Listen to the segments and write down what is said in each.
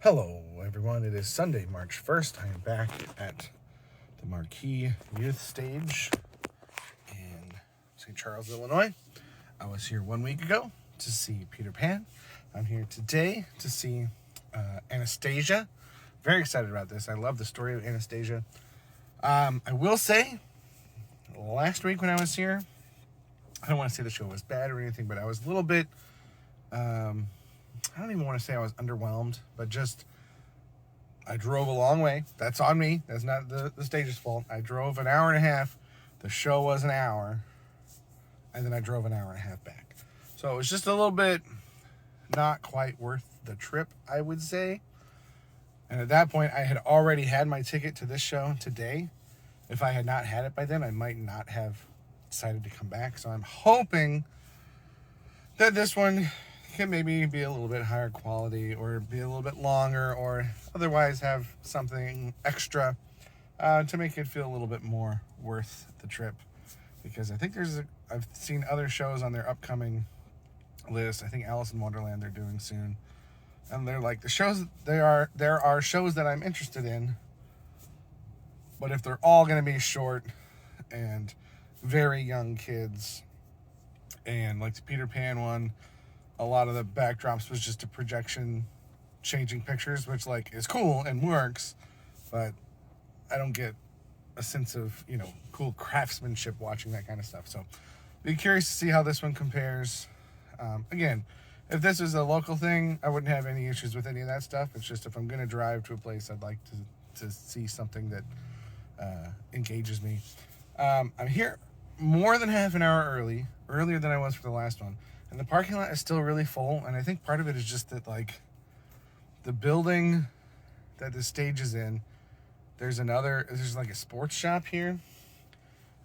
Hello, everyone. It is Sunday, March 1st. I am back at the Marquee Youth Stage in St. Charles, Illinois. I was here 1 week ago to see Peter Pan. I'm here today to see Anastasia. Very excited about this. I love the story of Anastasia. I will say, last week when I was here, I don't want to say the show was bad or anything, but I was a little bit, I don't even want to say I was underwhelmed, but just, I drove a long way. That's on me. That's not the stage's fault. I drove an hour and a half. The show was an hour. And then I drove an hour and a half back. So it was just a little bit not quite worth the trip, I would say. And at that point, I had already had my ticket to this show today. If I had not had it by then, I might not have decided to come back. So I'm hoping that this one can maybe be a little bit higher quality or be a little bit longer or otherwise have something extra to make it feel a little bit more worth the trip. Because I think I've seen other shows on their upcoming list. I think Alice in Wonderland they're doing soon. And they're like, there are shows that I'm interested in, but if they're all going to be short and very young kids, and like the Peter Pan one, a lot of the backdrops was just a projection changing pictures, which like is cool and works, but I don't get a sense of, cool craftsmanship watching that kind of stuff. So be curious to see how this one compares. Again, if this was a local thing, I wouldn't have any issues with any of that stuff. It's just if I'm going to drive to a place, I'd like to see something that engages me. I'm here more than half an hour earlier than I was for the last one. And the parking lot is still really full. And I think part of it is just that, like, the building that the stage is in, there's like a sports shop here.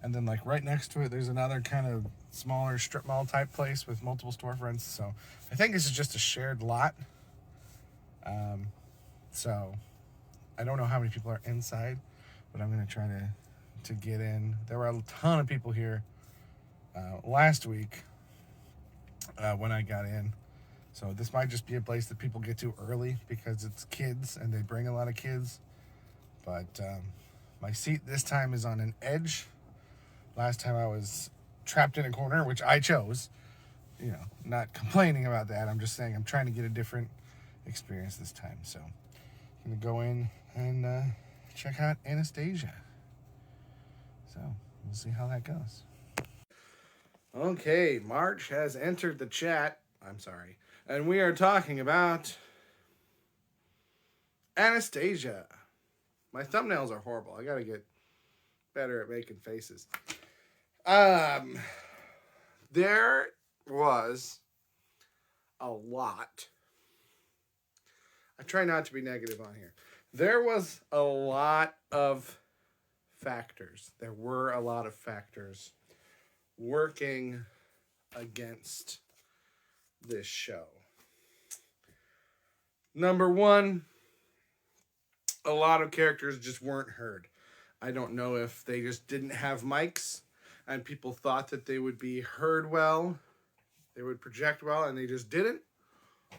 And then, like, right next to it, there's another kind of smaller strip mall type place with multiple storefronts. So I think this is just a shared lot. So I don't know how many people are inside, but I'm going to try to get in. There were a ton of people here last week when I got in. So this might just be a place that people get to early because it's kids and they bring a lot of kids. But my seat this time is on an edge. Last time I was trapped in a corner, which I chose. Not complaining about that. I'm just saying I'm trying to get a different experience this time. So I'm going to go in and check out Anastasia. So we'll see how that goes. Okay, March has entered the chat. I'm sorry. And we are talking about Anastasia. My thumbnails are horrible. I got to get better at making faces. There was a lot. I try not to be negative on here. There was a lot of factors. There were a lot of factors working against this show. Number one, a lot of characters just weren't heard. I don't know if they just didn't have mics and people thought that they would be heard well, they would project well, and they just didn't.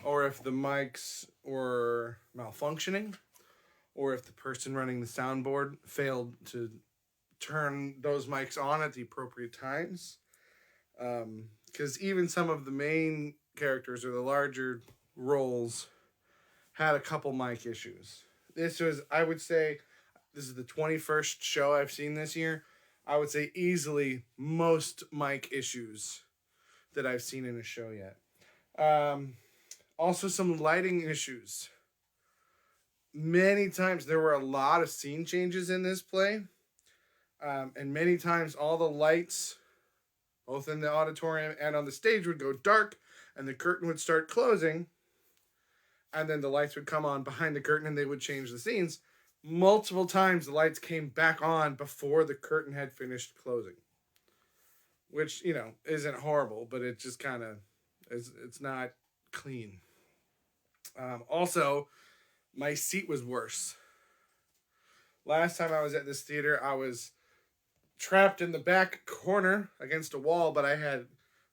Or if the mics were malfunctioning, or if the person running the soundboard failed to turn those mics on at the appropriate times. Because even some of the main characters or the larger roles had a couple mic issues. I would say, this is the 21st show I've seen this year. I would say easily most mic issues that I've seen in a show yet. Also some lighting issues. Many times there were a lot of scene changes in this play. And many times all the lights, both in the auditorium and on the stage, would go dark and the curtain would start closing. And then the lights would come on behind the curtain and they would change the scenes. Multiple times the lights came back on before the curtain had finished closing. Which, isn't horrible, but it just kind of, it's not clean. Also, my seat was worse. Last time I was at this theater, I was trapped in the back corner against a wall, but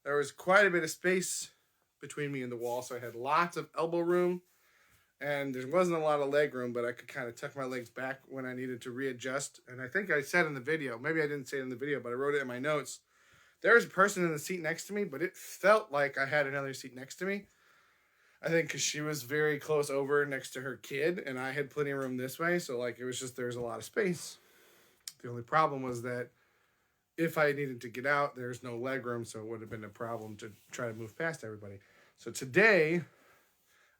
there was quite a bit of space between me and the wall, so I had lots of elbow room. and there wasn't a lot of leg room, but I could kind of tuck my legs back when I needed to readjust. And I think I said in the video, maybe I didn't say it in the video, but I wrote it in my notes. There was a person in the seat next to me, but it felt like I had another seat next to me. I think because she was very close over next to her kid, and I had plenty of room this way, so like it was just there's a lot of space. The only problem was that if I needed to get out, there's no leg room, so it would have been a problem to try to move past everybody. So today,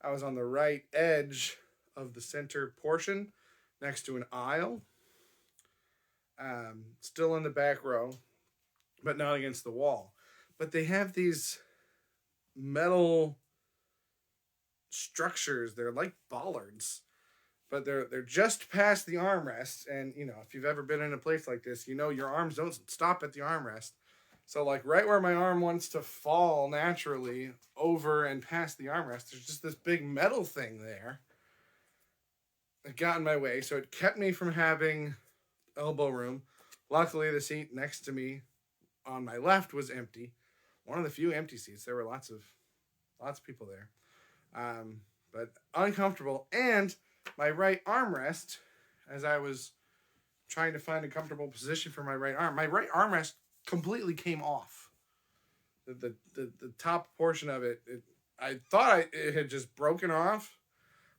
I was on the right edge of the center portion next to an aisle, still in the back row, but not against the wall. But they have these metal structures. They're like bollards, but they're just past the armrest. And you know, if you've ever been in a place like this, you know your arms don't stop at the armrest. So like right where my arm wants to fall naturally over and past the armrest, there's just this big metal thing there. It got in my way, so it kept me from having elbow room. Luckily, the seat next to me on my left was empty. One of the few empty seats. There were lots of people there, but uncomfortable. And my right armrest, as I was trying to find a comfortable position for my right armrest completely came off. The top portion of it, I thought it had just broken off,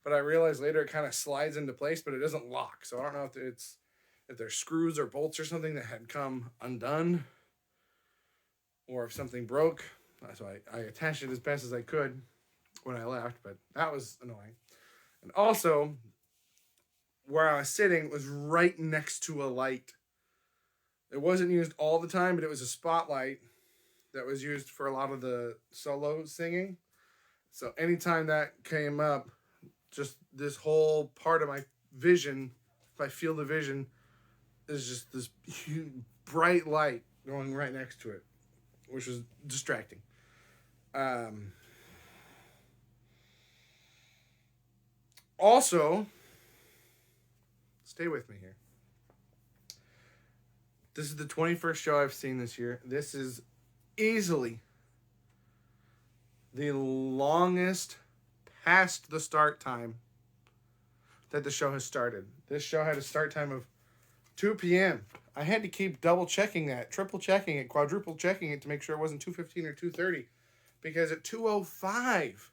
but I realized later it kind of slides into place, but it doesn't lock. So I don't know if there's screws or bolts or something that had come undone, or if something broke. So I attached it as best as I could when I left, but that was annoying. And also, where I was sitting was right next to a light. It wasn't used all the time, but it was a spotlight that was used for a lot of the solo singing. So anytime that came up, just this whole part of my vision, my field of vision, is just this huge, bright light going right next to it, which was distracting. Also, stay with me here. This is the 21st show I've seen this year. This is easily the longest past the start time that the show has started. This show had a start time of 2 p.m. I had to keep double checking that, triple checking it, quadruple checking it to make sure it wasn't 2:15 or 2:30. Because at 2:05,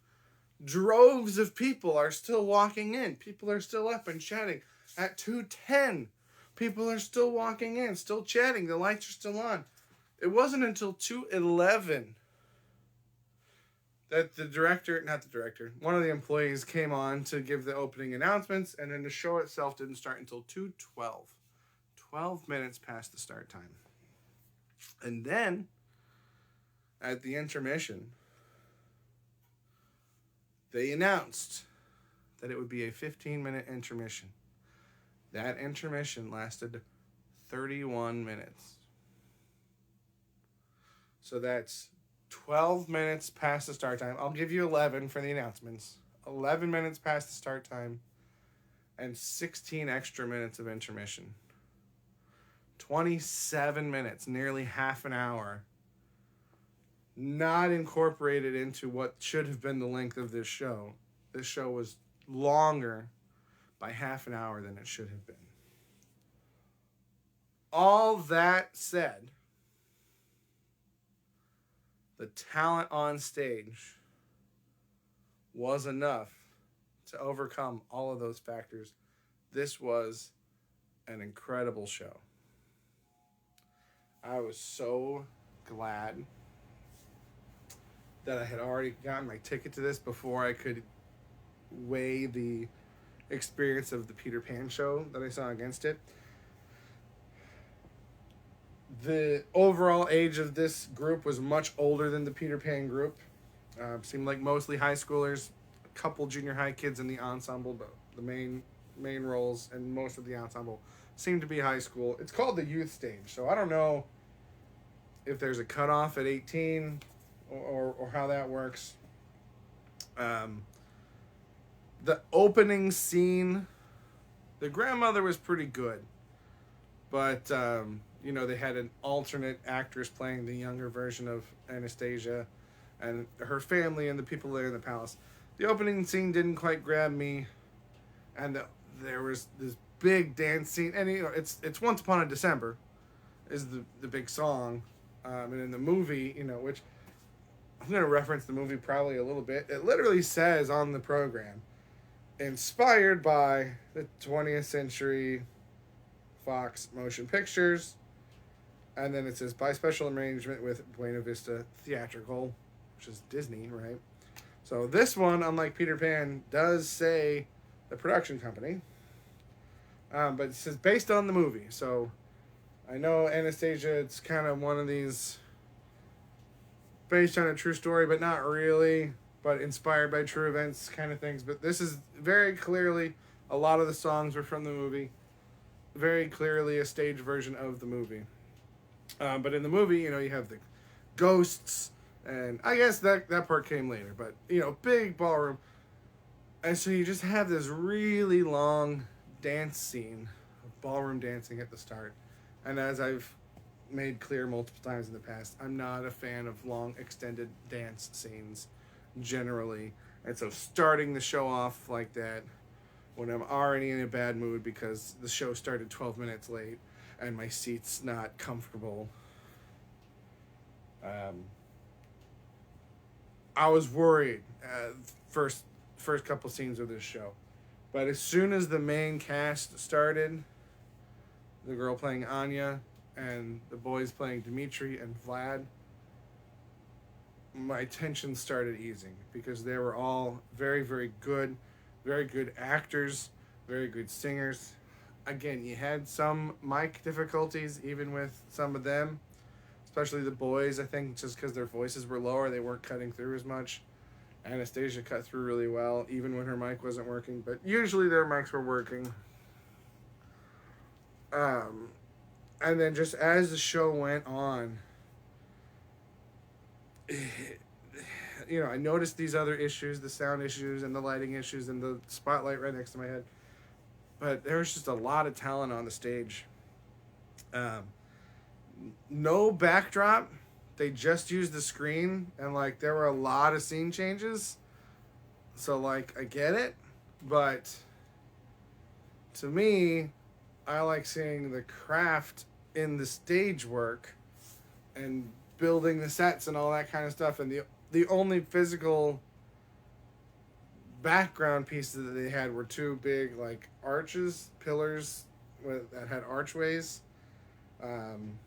droves of people are still walking in. People are still up and chatting. At 2:10, people are still walking in, still chatting. The lights are still on. It wasn't until 2:11 that one of the employees came on to give the opening announcements, and then the show itself didn't start until 2:12. 12 minutes past the start time. And then, at the intermission, they announced that it would be a 15-minute intermission. That intermission lasted 31 minutes. So that's 12 minutes past the start time. I'll give you 11 for the announcements. 11 minutes past the start time. And 16 extra minutes of intermission. 27 minutes, nearly half an hour. Not incorporated into what should have been the length of this show. This show was longer by half an hour than it should have been. All that said, the talent on stage was enough to overcome all of those factors. This was an incredible show. I was so glad that I had already gotten my ticket to this before I could weigh the experience of the Peter Pan show that I saw against it. The overall age of this group was much older than the Peter Pan group. Seemed like mostly high schoolers, a couple junior high kids in the ensemble, but the main roles and most of the ensemble seemed to be high school. It's called the youth stage, so I don't know if there's a cutoff at 18 or how that works. The opening scene, the grandmother was pretty good, but they had an alternate actress playing the younger version of Anastasia, and her family and the people there in the palace. The opening scene didn't quite grab me, and there was this big dance scene, and it's Once Upon a December is the big song, and in the movie, which I'm going to reference the movie probably a little bit. It literally says on the program, inspired by the 20th Century Fox Motion Pictures, and then it says by special arrangement with Buena Vista Theatrical, which is Disney, right? So this one, unlike Peter Pan, does say the production company, but it says based on the movie. So I know Anastasia, it's kind of one of these based on a true story, but not really, but inspired by true events kind of things. But this is very clearly a lot of the songs were from the movie, very clearly a stage version of the movie. But in the movie, you have the ghosts, and I guess that part came later, but big ballroom. And so you just have this really long dance scene of ballroom dancing at the start. And as I've made clear multiple times in the past, I'm not a fan of long extended dance scenes generally. And so starting the show off like that when I'm already in a bad mood because the show started 12 minutes late and my seat's not comfortable. Um, I was worried first couple scenes of this show. But as soon as the main cast started, the girl playing Anya and the boys playing Dimitri and Vlad, my tension started easing because they were all very, very good actors, very good singers. Again, you had some mic difficulties even with some of them, especially the boys. I think just because their voices were lower, they weren't cutting through as much. Anastasia cut through really well, even when her mic wasn't working, but usually their mics were working. Um, and then just as the show went on, I noticed these other issues, the sound issues and the lighting issues and the spotlight right next to my head. But there was just a lot of talent on the stage. Um, no backdrop. They just used the screen, and there were a lot of scene changes. So I get it, but to me, I like seeing the craft in the stage work and building the sets and all that kind of stuff. And the only physical background pieces that they had were two big arches, pillars that had archways. Um,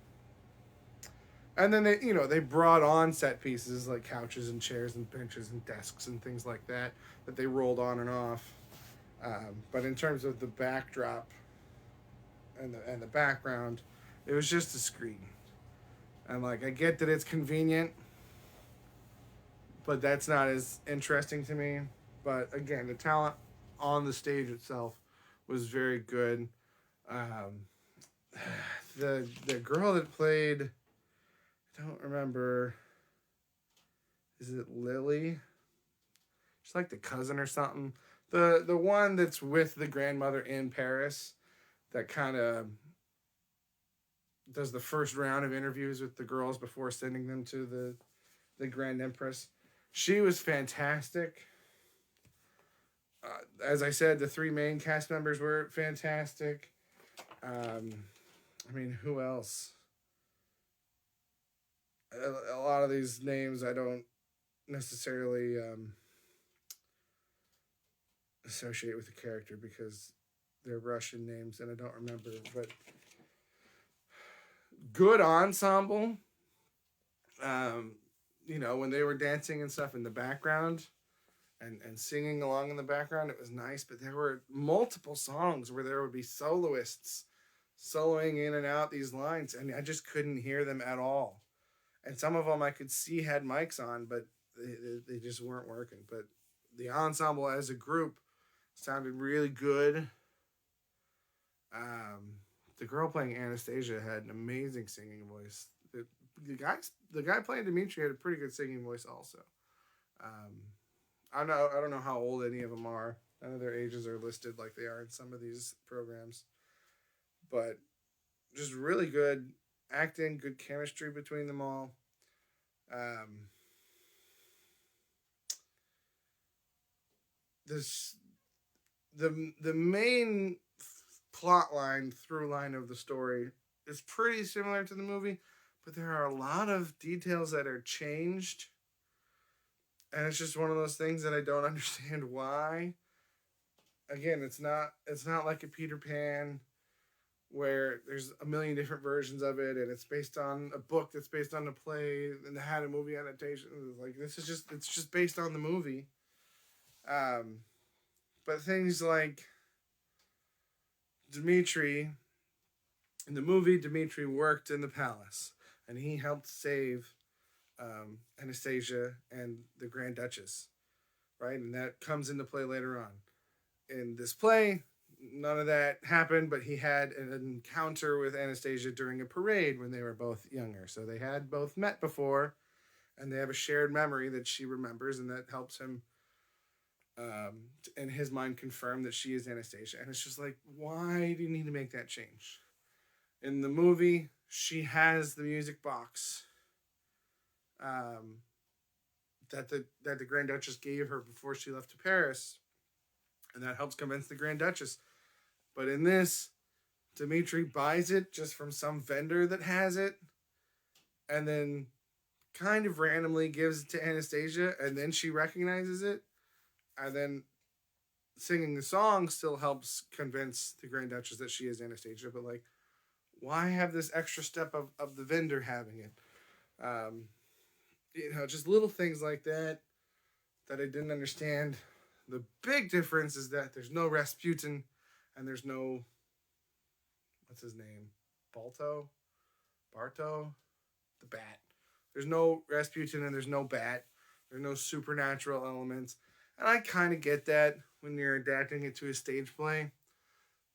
and then they brought on set pieces like couches and chairs and benches and desks and things like that they rolled on and off. But in terms of the backdrop and the background, it was just a screen. And I get that it's convenient, but that's not as interesting to me. But again, the talent on the stage itself was very good. Um, the girl that played, I don't remember. Is it Lily? She's like the cousin or something. The one that's with the grandmother in Paris, that kind of does the first round of interviews with the girls before sending them to the Grand Empress. She was fantastic. As I said, the three main cast members were fantastic. Who else? A lot of these names I don't necessarily associate with the character because they're Russian names and I don't remember. But good ensemble. When they were dancing and stuff in the background and singing along in the background, it was nice. But there were multiple songs where there would be soloists soloing in and out these lines, and I just couldn't hear them at all. And some of them I could see had mics on, but they just weren't working. But the ensemble as a group sounded really good. The girl playing Anastasia had an amazing singing voice. The guy playing Dimitri had a pretty good singing voice also. I don't know how old any of them are. None of their ages are listed like they are in some of these programs. But just really good acting, good chemistry between them all. Um, this the main plot line through line of the story is pretty similar to the movie, but there are a lot of details that are changed, and it's just one of those things that I don't understand why. Again, it's not like a Peter Pan where there's a million different versions of it, and it's based on a book that's based on a play and they had a movie adaptation. Like this is just it's just based on the movie. Um, but things like Dimitri in the movie, Dimitri worked in the palace and he helped save Anastasia and the Grand Duchess, right? And that comes into play later on. In this play, none of that happened, but he had an encounter with Anastasia during a parade when they were both younger. So they had both met before, and they have a shared memory that she remembers, and that helps him, in his mind, confirm that she is Anastasia. And it's just like, why do you need to make that change? In the movie, she has the music box um, that the Grand Duchess gave her before she left to Paris, and that helps convince the Grand Duchess. But in this, Dimitri buys it just from some vendor that has it, and then kind of randomly gives it to Anastasia, and then she recognizes it, and then singing the song still helps convince the Grand Duchess that she is Anastasia. But like, why have this extra step of the vendor having it? Um, just little things like that I didn't understand. The big difference is that there's no Rasputin, and there's no what's his name, Barto, the Bat. There's no Rasputin and there's no Bat. There's no supernatural elements, and I kind of get that when you're adapting it to a stage play,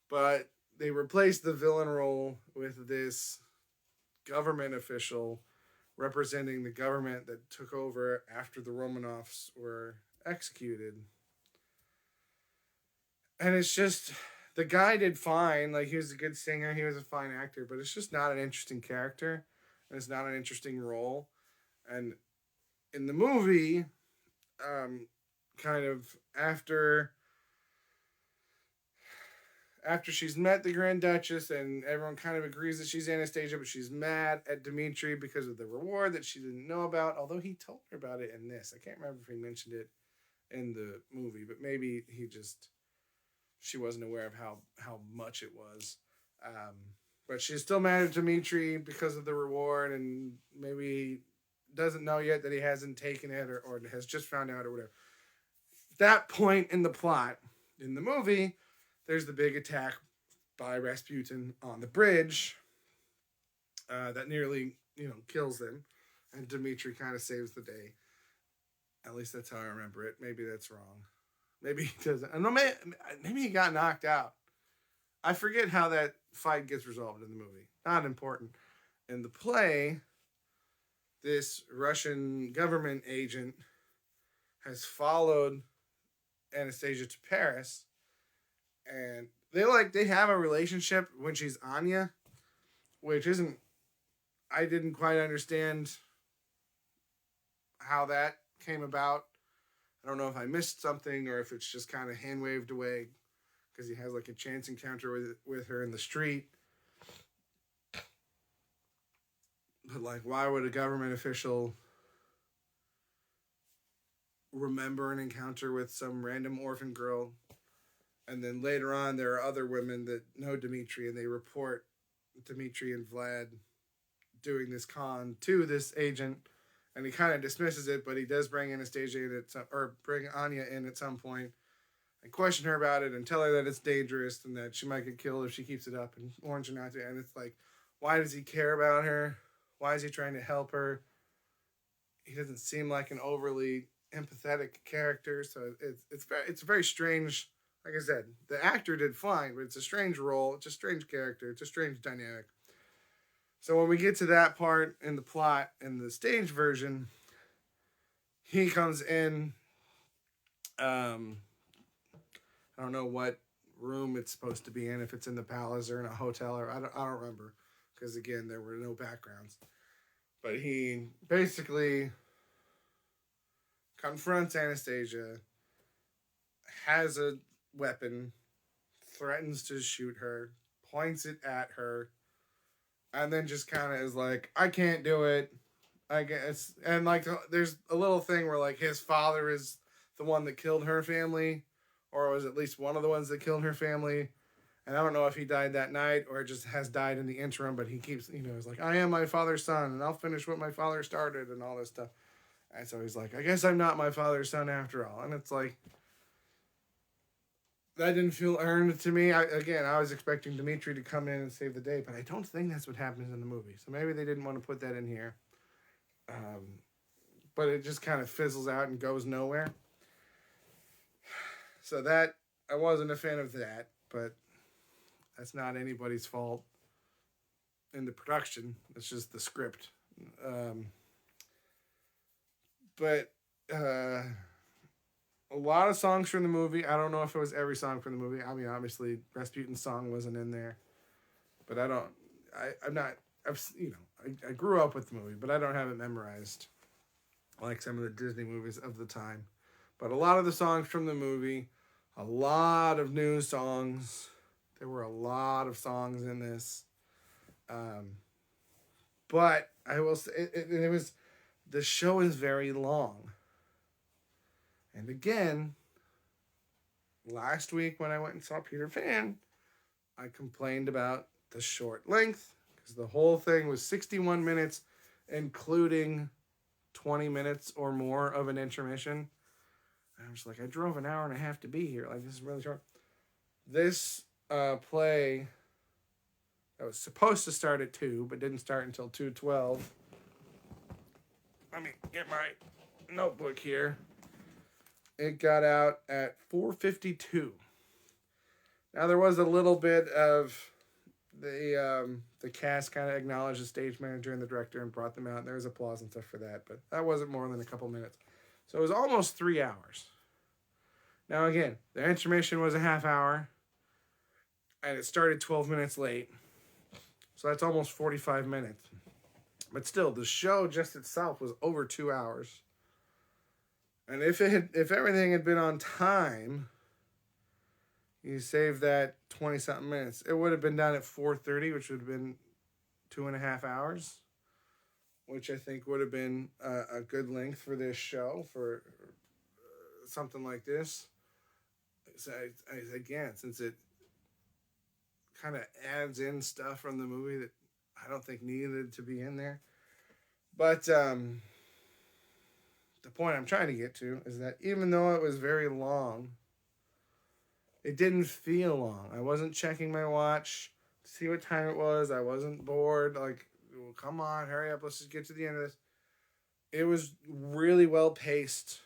but they replaced the villain role with this government official representing the government that took over after the Romanovs were executed. And it's just the guy did fine. Like he was a good singer, he was a fine actor, but it's just not an interesting character, and it's not an interesting role. And in the movie, kind of after she's met the Grand Duchess and everyone kind of agrees that she's Anastasia, but she's mad at Dimitri because of the reward that she didn't know about, although he told her about it in this. I can't remember if he mentioned it in the movie, but maybe she wasn't aware of how much it was. Um, but she's still mad at Dimitri because of the reward, and maybe doesn't know yet that he hasn't taken it or has just found out or whatever. That point in the plot in the movie, there's the big attack by Rasputin on the bridge that nearly kills them, and Dimitri kind of saves the day. At least that's how I remember it. Maybe that's wrong. Maybe he doesn't. No, maybe he got knocked out. I forget how that fight gets resolved in the movie. Not important. In the play, this Russian government agent has followed Anastasia to Paris, and they have a relationship when she's Anya, which isn't. I didn't quite understand how that came about. I don't know if I missed something or if it's just kind of hand waved away because he has like a chance encounter with her in the street. But like, why would a government official remember an encounter with some random orphan girl? And then later on, there are other women that know Dimitri, and they report Dimitri and Vlad doing this con to this agent, and he kind of dismisses it, but he does bring Anastasia in or bring Anya in at some point and question her about it and tell her that it's dangerous and that she might get killed if she keeps it up and warns her not to. And it's like, why does he care about her? Why is he trying to help her? He doesn't seem like an overly empathetic character, so it's very strange. Like I said, the actor did fine, but it's a strange role. It's a strange character. It's a strange dynamic. So when we get to that part in the plot in the stage version, he comes in. I don't know what room it's supposed to be in, if it's in the palace or in a hotel, or I don't remember, because again there were no backgrounds. But he basically confronts Anastasia has a weapon, threatens to shoot her, points it at her, and then just kind of is like, I can't do it. I guess. And like, there's a little thing where like his father is the one that killed her family, or was at least one of the ones that killed her family. And I don't know if he died that night or just has died in the interim, but he keeps, he's like, I am my father's son and I'll finish what my father started and all this stuff. And so he's like, I guess I'm not my father's son after all. And it's like, that didn't feel earned to me. I was expecting Dimitri to come in and save the day, but I don't think that's what happens in the movie. So maybe they didn't want to put that in here. But it just kind of fizzles out and goes nowhere. So that, I wasn't a fan of that, but that's not anybody's fault in the production. It's just the script. But a lot of songs from the movie. I don't know if it was every song from the movie. I mean, obviously, Rasputin's song wasn't in there, but I don't. I'm not. I grew up with the movie, but I don't have it memorized like some of the Disney movies of the time. But a lot of the songs from the movie, a lot of new songs. There were a lot of songs in this. But I will say, it was, the show is very long. And again, last week when I went and saw Peter Pan, I complained about the short length because the whole thing was 61 minutes, including 20 minutes or more of an intermission. And I was like, I drove an hour and a half to be here. Like, this is really short. This play that was supposed to start at 2, but didn't start until 2:12. Let me get my notebook here. It got out at 4:52. Now there was a little bit of the cast kind of acknowledged the stage manager and the director and brought them out. And there was applause and stuff for that, but that wasn't more than a couple minutes. So it was almost 3 hours. Now again, the intermission was a half hour, and it started 12 minutes late. So that's almost 45 minutes. But still, the show just itself was over 2 hours. And if everything had been on time, you save that 20 something minutes. It would have been done at 4:30, which would have been 2.5 hours, which I think would have been a good length for this show, for something like this. So again, since it kind of adds in stuff from the movie that I don't think needed to be in there. But the point I'm trying to get to is that even though it was very long, it didn't feel long. I wasn't checking my watch to see what time it was. I wasn't bored. Like, well, come on, hurry up. Let's just get to the end of this. It was really well paced.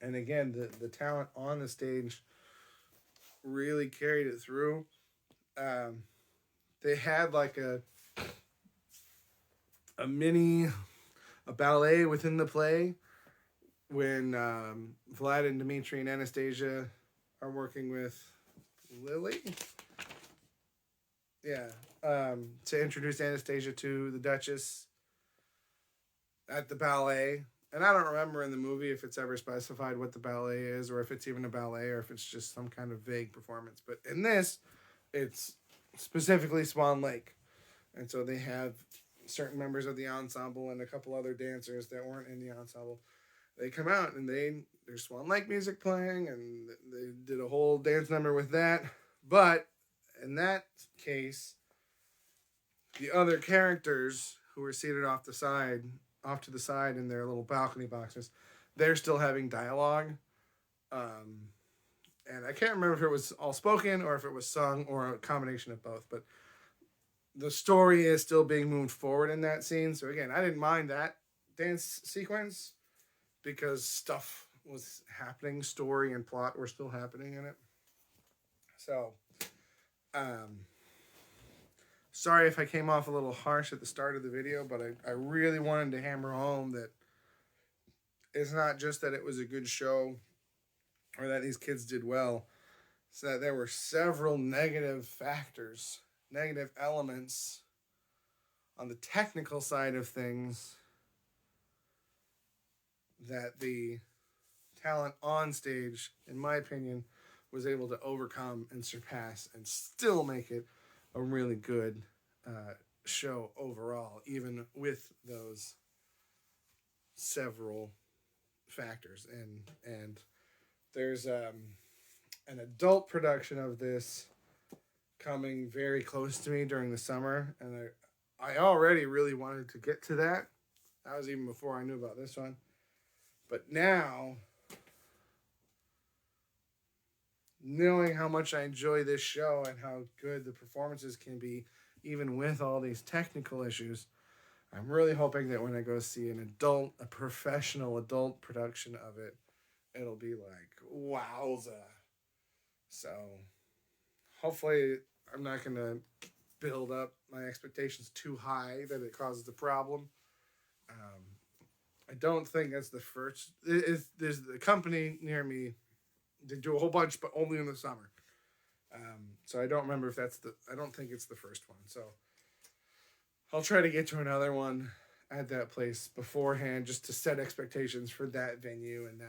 And again, the talent on the stage really carried it through. They had like a ballet within the play when Vlad and Dimitri and Anastasia are working with Lily. Yeah. To introduce Anastasia to the Duchess at the ballet. And I don't remember in the movie if it's ever specified what the ballet is, or if it's even a ballet, or if it's just some kind of vague performance. But in this, it's specifically Swan Lake. And so they have certain members of the ensemble and a couple other dancers that weren't in the ensemble. They come out and there's Swan Lake music playing, and they did a whole dance number with that. But in that case, the other characters who were seated off to the side in their little balcony boxes, they're still having dialogue. And I can't remember if it was all spoken or if it was sung or a combination of both. But the story is still being moved forward in that scene. So again, I didn't mind that dance sequence because stuff was happening, story and plot were still happening in it. So, sorry if I came off a little harsh at the start of the video, but I really wanted to hammer home that it's not just that it was a good show or that these kids did well. It's that there were several negative factors, negative elements on the technical side of things that the talent on stage, in my opinion, was able to overcome and surpass and still make it a really good show overall, even with those several factors. And there's an adult production of this coming very close to me during the summer, and I already really wanted to get to that. That was even before I knew about this one. But now, knowing how much I enjoy this show and how good the performances can be, even with all these technical issues, I'm really hoping that when I go see a professional adult production of it, it'll be like, wowza. So, hopefully, I'm not going to build up my expectations too high that it causes a problem. I don't think that's the first. There's a company near me. They do a whole bunch, but only in the summer. So I don't remember if that's the. I don't think it's the first one. So I'll try to get to another one at that place beforehand, just to set expectations for that venue and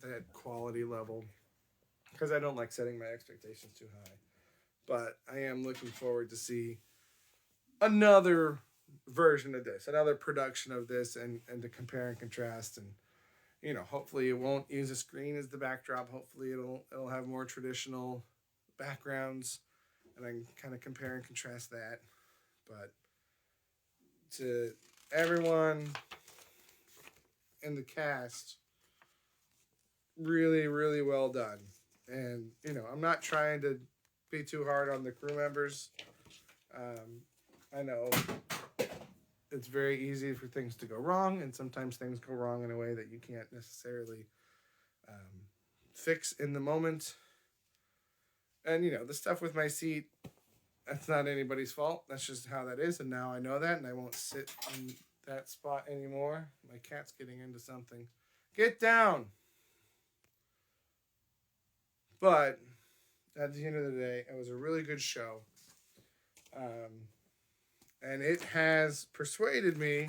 that quality level, because I don't like setting my expectations too high. But I am looking forward to see another version of this, another production of this, and to compare and contrast. And hopefully it won't use a screen as the backdrop. Hopefully it'll have more traditional backgrounds, and I can kind of compare and contrast that. But to everyone in the cast, really, really well done. And I'm not trying to be too hard on the crew members. I know it's very easy for things to go wrong, and sometimes things go wrong in a way that you can't necessarily fix in the moment. And the stuff with my seat, that's not anybody's fault. That's just how that is, and now I know that, and I won't sit in that spot anymore. My cat's getting into something. Get down! But at the end of the day, it was a really good show. And it has persuaded me,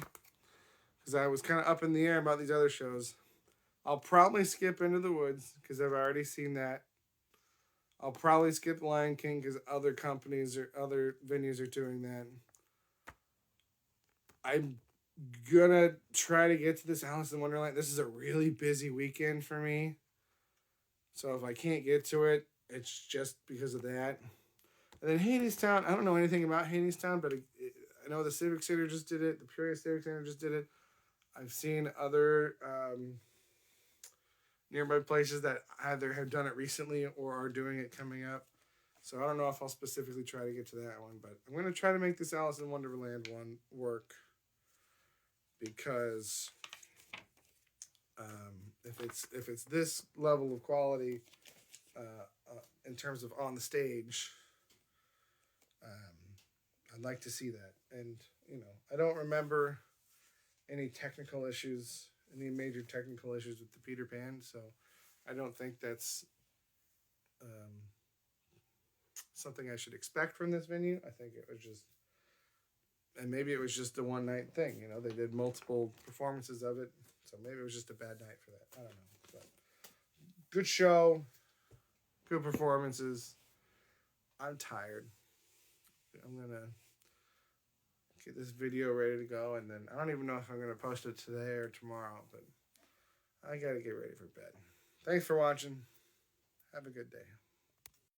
because I was kind of up in the air about these other shows. I'll probably skip Into the Woods, because I've already seen that. I'll probably skip Lion King, because other companies or other venues are doing that. I'm gonna try to get to this Alice in Wonderland. This is a really busy weekend for me. So if I can't get to it, it's just because of that. And then Hadestown, I don't know anything about Hadestown, but I know the Civic Center just did it. The Peoria Civic Center just did it. I've seen other nearby places that either have done it recently or are doing it coming up. So I don't know if I'll specifically try to get to that one, but I'm going to try to make this Alice in Wonderland one work, because if it's this level of quality in terms of on the stage, I'd like to see that. And I don't remember any major technical issues with the Peter Pan, so I don't think that's something I should expect from this venue. I think it was just, and maybe it was just a one night thing. They did multiple performances of it, so maybe it was just a bad night for that. I don't know. But good show, good performances. I'm tired. I'm gonna get this video ready to go, and then I don't even know if I'm gonna post it today or tomorrow, but I gotta get ready for bed. Thanks for watching. Have a good day.